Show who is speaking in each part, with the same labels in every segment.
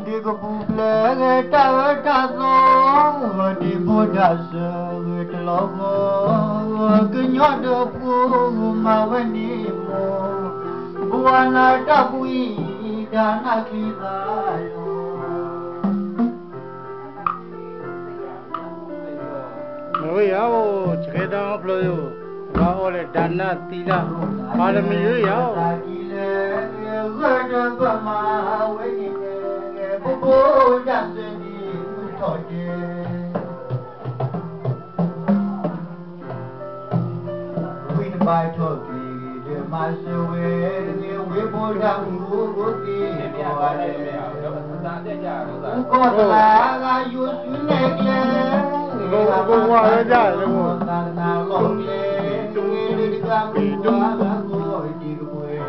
Speaker 1: ဒီကပူပလဲတာတာသောဒီဘုရားစေတလောကကညောတပူမဝနီမောဘဝနာတပူဒါနာခိသာယော
Speaker 2: မဝေရောခြေတောင်ဖလို့ရောဘာဟောလဲဒါနသီလပါရမီရော
Speaker 1: ဒီလေဝတ်တပမဝိနိဘုဘုရားစေဒီထော်ကျေဝိနပိုက်ထော်ဒီမဆဝေဒီဝိဘုရားဘုဘုတိဘောလေသာတက်ကြတော့ကောသလာကယူစုနေကလေ
Speaker 2: ဘုဝါရကြတယ်ဘု
Speaker 1: သာနာလုံးလေတူရီကံဘုရားကိုဒီကွယ်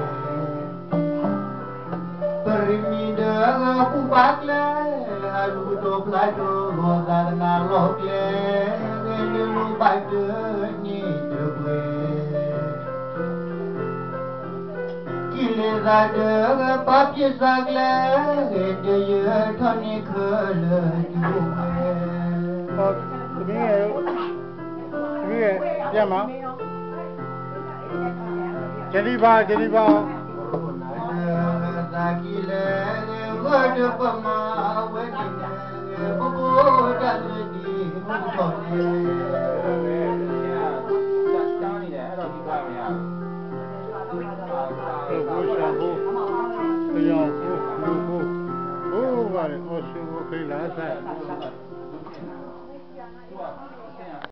Speaker 1: ပရိမိဒပူပါကလေအလူတို့ပလိုက်တော့သာနာလုံးလေဒီလူပိုက်တဲ့ညိတဲ့ကွယ်ကိလေသာတဲ့ပပစ္စကလေတရထနိခလဒီကွယ်
Speaker 2: သမီးရဲ့ပြန်မဂျနီဗာ
Speaker 1: သာကိလေဝတ်ပမဝေဒီဘုဘုဒ္ဓတိဘုတော်လေတောင်းနေတယ်အဲ့တော့ဒီပါမရ
Speaker 2: ဘုရှာဘုပြောင်းဘုပါလေအော်ရှုခေလာဆိုင်